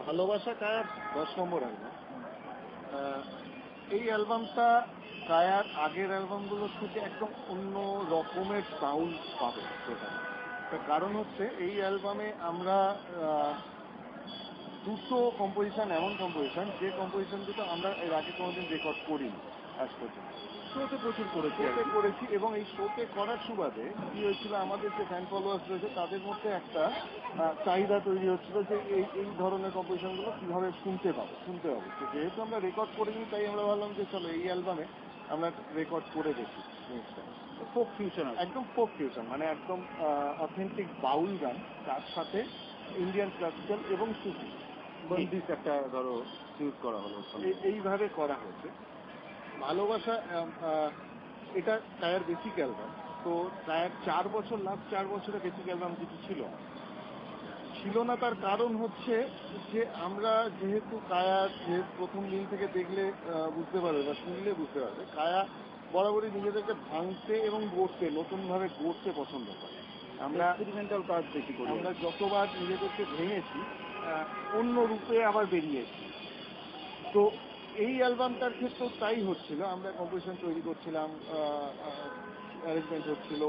ভালোবাসা কায়ার 10 নম্বর অ্যালবাম। এই অ্যালবামটা কায়ার আগের অ্যালবামগুলোর থেকে একদম অন্য রকমের সাউন্ড পাবে সেখানে। তার কারণ হচ্ছে এই অ্যালবামে আমরা দুটো কম্পোজিশন, এমন কম্পোজিশন যে কম্পোজিশন দুটো আমরা এর আগে কোনোদিন রেকর্ড করিনি আজ পর্যন্ত। শোতে প্রচুর করেছি এবং এই শোতে করার সুবাদে কি হয়েছিল, আমাদের যে ফ্যান ফলোয়ার্স রয়েছে তাদের মধ্যে একটা চাহিদা তৈরি হচ্ছিল যে এই ধরনের কম্পোজিশনগুলো কীভাবে শুনতে হবে। তো যেহেতু আমরা রেকর্ড করিনি তাই আমরা ভাবলাম যে চলো এই অ্যালবামে আমরা রেকর্ড করে দেখি জিনিসটা। ফোক ফিউশন, একদম ফোক ফিউশন, মানে একদম অথেন্টিক বাউল গান, তার সাথে ইন্ডিয়ান ক্লাসিক্যাল এবং সুফি বন্দিশ একটা ধরো ইউজ করা হলো, এইভাবে করা হয়েছে। ভালোবাসা এটা কায়ার বেসিক অ্যালবাম। তো কায়ার 4 বছর, লাস্ট 4 বছরে বেসিক অ্যালবাম কিছু ছিল না। তার কারণ হচ্ছে যে আমরা যেহেতু প্রথম দিন থেকে দেখলে বুঝতে পারবে বা শুনলে বুঝতে পারবে, কায়া বরাবরই নিজেদেরকে ভাঙতে এবং নতুনভাবে গড়তে পছন্দ করে। আমরা এক্সপেরিমেন্টাল কাজ বেশি করি। আমরা যতবার নিজেদেরকে ভেঙেছি অন্য রূপে আবার বেরিয়েছি। তো এই অ্যালবামটার ক্ষেত্রেও তাই হচ্ছিল। আমরা কম্পোজিশন তৈরি করছিলাম, অ্যারেঞ্জমেন্ট হচ্ছিল,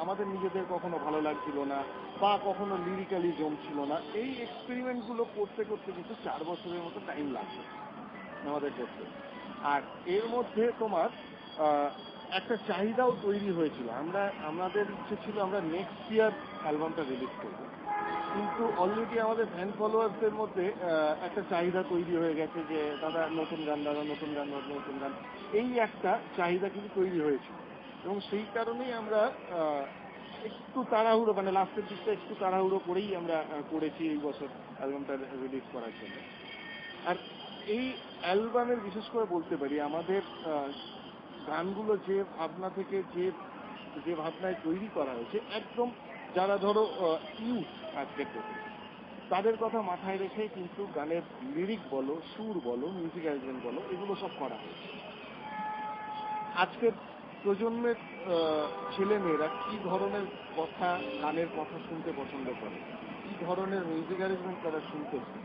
আমাদের নিজেদের কখনো ভালো লাগছিল না বা কখনো লিরিক্যালি জমছিল না। এই এক্সপেরিমেন্টগুলো করতে করতে কিন্তু 4 বছরের মতো টাইম লাগছে আমাদের করতে। আর এর মধ্যে তোমার একটা চাহিদাও তৈরি হয়েছিল। আমাদের ইচ্ছে ছিল আমরা নেক্সট ইয়ার অ্যালবামটা রিলিজ করবো, কিন্তু অলরেডি আমাদের ফ্যান ফলোয়ার্সদের মধ্যে একটা চাহিদা তৈরি হয়ে গেছে যে দাদা নতুন গান, নতুন গান, এই একটা চাহিদা কিন্তু তৈরি হয়েছিল। এবং সেই কারণেই আমরা একটু তাড়াহুড়ো, মানে লাস্টের দিকটা একটু তাড়াহুড়ো করেই আমরা করেছি এই বছর অ্যালবামটা রিলিজ করার জন্য। আর এই অ্যালবামের বিশেষ করে বলতে পারি আমাদের গানগুলো যে ভাবনা থেকে যে ভাবনায় তৈরি করা হয়েছে, একদম যারা ধরো ইউথ আজকের ডেটে তাদের কথা মাথায় রেখে কিন্তু গানের লিরিক বলো, সুর বলো, মিউজিক অ্যারেঞ্জমেন্ট বলো, এগুলো সব করা হয়েছে। আজকের প্রজন্মের ছেলেমেয়েরা কি ধরনের গানের কথা শুনতে পছন্দ করে, কি ধরনের মিউজিক অ্যারেঞ্জমেন্ট তারা শুনতে চায়,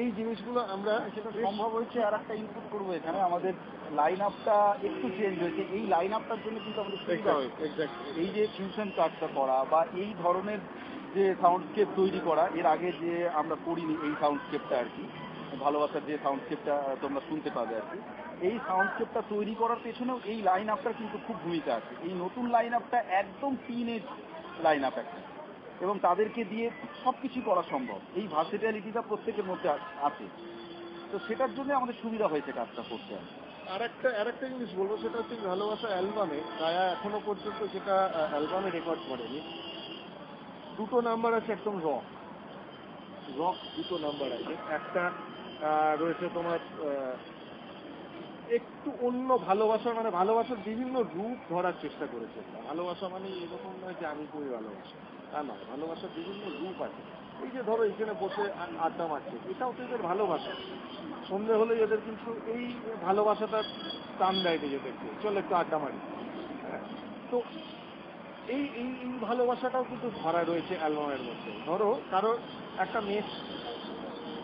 এই জিনিসগুলো আমরা সেটা সম্ভব হয়েছে। আর একটা ইনপুট করবো এখানে, আমাদের লাইন আপটা একটু চেঞ্জ হয়েছে। এই লাইন আপটার জন্য কিন্তু আমাদের সুবিধা হয়েছে। এই যে ফিউশন কাজটা করা বা এই ধরনের যে সাউন্ডস্কেপ তৈরি করা, এর আগে যে আমরা করিনি এই সাউন্ডস্কেপটা আর কি, ভালোবাসার যে সাউন্ডস্কেপটা তোমরা শুনতে পাবে আর কি, এই সাউন্ডস্কেপটা তৈরি করার পেছনেও এই লাইন আপটার কিন্তু খুব ভূমিকা আছে। এই নতুন লাইন আপটা একদম টিনেজ লাইন আপ একটা, এবং তাদেরকে দিয়ে সব কিছু করা সম্ভব। এই ভার্সেটালিটিটা প্রত্যেকের মধ্যে আছে। তো সেটার জন্য আমাদের সুবিধা হয়েছে কাজটা করতে। আরেকটা জিনিস বলবো, সেটা হচ্ছে ভালোবাসা অ্যালবামে কায়া এখনো পর্যন্ত যেটা অ্যালবামে রেকর্ড করেনি, দুটো নাম্বার আছে একদম রক দুটো নাম্বার আছে। একটা রয়েছে তোমার একটু অন্য ভালোবাসা, মানে ভালোবাসার বিভিন্ন রূপ ধরার চেষ্টা করেছে। ভালোবাসা মানে এরকম নয় যে আমি করি ভালোবাসা, তা নয়। ভালোবাসার বিভিন্ন রূপ আছে। এই যে ধরো এখানে বসে আড্ডা মারছে, এটাও তো এদের ভালোবাসা। সন্ধে হলে এদের কিন্তু এই ভালোবাসাটা টান দেয় নিজেদেরকে, চল একটু আড্ডা মারি। হ্যাঁ, তো এই এই এই ভালোবাসাটাও কিন্তু ধরা রয়েছে অ্যালবামের মধ্যে। ধরো কারো একটা মেয়ে,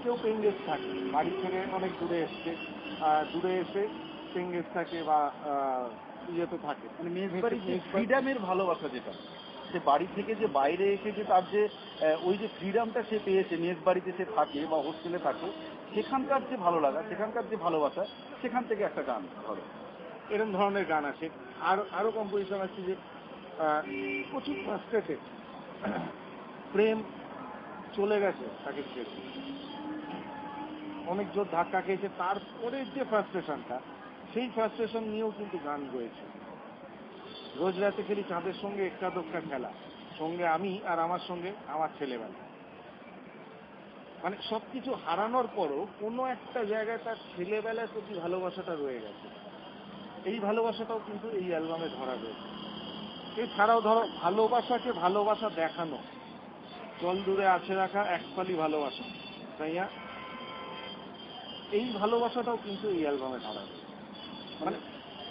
কেউ পেইং গেস্ট থাকে, বাড়ি থেকে অনেক দূরে এসে পেইং গেস্ট থাকে বা ইয়েতে থাকে, মানে মেজবাড়িতে ফ্রিডামের ভালোবাসা, যেটা সে বাড়ি থেকে যে বাইরে এসে যে তার যে ওই যে ফ্রিডামটা সে পেয়েছে, মেজবাড়িতে সে থাকে বা হোস্টেলে থাকে, সেখানকার যে ভালো লাগা, সেখানকার যে ভালোবাসা, সেখান থেকে একটা গান ধরো এরকম ধরনের গান আছে। আরো কম্পোজিশন আছে যে প্রচুর ফ্রাস্ট্রেটেড, প্রেম চলে গেছে তাকে ছেড়ে, অনেক জোর ধাক্কা খেয়েছে, তারপরে যে ফ্রাস্ট্রেশনটা, সেই ফ্রাস্ট্রেশন নিয়েও কিন্তু গান রয়েছে। রোজ রাতে খেলি চাঁদের সঙ্গে একটা দোক্কা খেলা, সঙ্গে আমি আর আমার সঙ্গে আমার ছেলেবেলা। মানে সবকিছু হারানোর পরও কোনো একটা জায়গায় তার ছেলেবেলার প্রতি ভালোবাসাটা রয়ে গেছে। এই ভালোবাসাটাও কিন্তু এই অ্যালবামে ধরা রয়েছে। এছাড়াও ধরো ভালোবাসাকে ভালোবাসা দেখানো, জল দূরে আছে রাখা একফালি ভালোবাসা, তাই না? এই ভালোবাসাটাও কিন্তু এই অ্যালবামে ধরা রয়েছে। মানে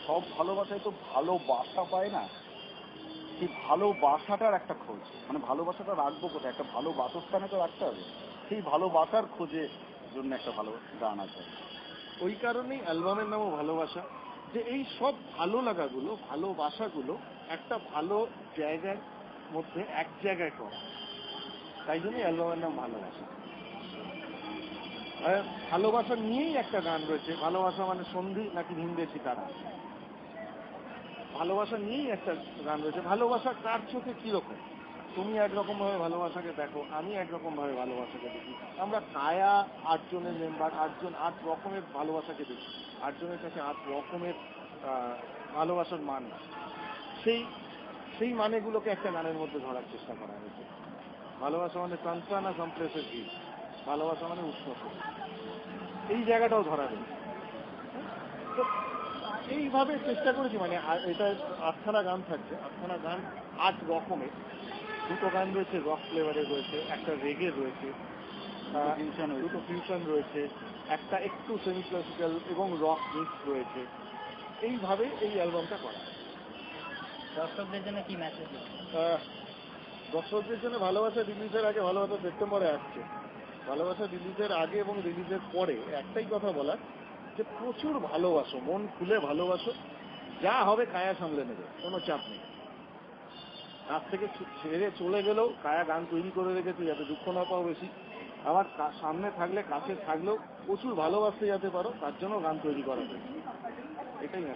সব ভালোবাসায় তো ভালোবাসা পায় না, সেই ভালোবাসাটার একটা খোঁজ, মানে ভালোবাসাটা রাখবো কোথায়, একটা ভালো বাসস্থানে তো রাখতে হবে, সেই ভালোবাসার খোঁজে জন্য একটা ভালো গান আছে। ওই কারণেই অ্যালবামের নামও ভালোবাসা, যে এই সব ভালো লাগাগুলো, ভালোবাসাগুলো একটা ভালো জায়গার মধ্যে এক জায়গায় করা, তাই জন্যই অ্যালবামের নাম ভালোবাসা। আর ভালোবাসা নিয়েই একটা গান রয়েছে, ভালোবাসা মানে সন্ধি নাকি ভিনদেশি তারা, ভালোবাসা নিয়েই একটা গান রয়েছে। ভালোবাসা কার চোখে কিরকম, তুমি একরকম ভাবে ভালোবাসাকে দেখো, আমি একরকম ভাবে ভালোবাসাকে দেখি। আমরা কায়া 8 জনের মেম্বার, 8 রকমের ভালোবাসাকে দেখি, 8 জনের কাছে 8 রকমের ভালোবাসার মান। সেই মানেগুলোকে একটা গানের মধ্যে ধরার চেষ্টা করা হয়েছে। ভালোবাসা মানে সানসানা সামপ্লেসের ভিড়, ভালোবাসা মানে উষ্ণতা, এই জায়গাটাও ধরা রয়েছে। তো এইভাবে চেষ্টা করেছি, মানে এটা 8খানা গান থাকছে, 8খানা গান 8 রকমের। 2টো গান রয়েছে রক ফ্লেভারের রয়েছে, একটা রেগে রয়েছে, 2টো ফিউশন রয়েছে, একটা একটু সেমি ক্লাসিক্যাল এবং রক মিক্স রয়েছে। এইভাবে এই অ্যালবামটা করা। দর্শকদের জন্য কি মেসেজ? দর্শকদের জন্য ভালোবাসা রিলিজের আগে, ভালোবাসা সেপ্টেম্বরে আসছে, ভালোবাসা রিলিজের আগে এবং রিলিজের পরে একটাই কথা বলার, যে প্রচুর ভালোবাসো, মন খুলে ভালোবাসো, যা হবে কায়া সামলে নেবে, কোনো চাপ নেই। কাছ থেকে ছেড়ে চলে গেলেও কায়া গান তৈরি করে রেখেছে যাতে দুঃখ না পাও বেশি, আবার সামনে থাকলে কাছে থাকলেও প্রচুর ভালোবাসতে যাতে পারো, তার জন্য গান তৈরি করা হয়েছে, এটাই না।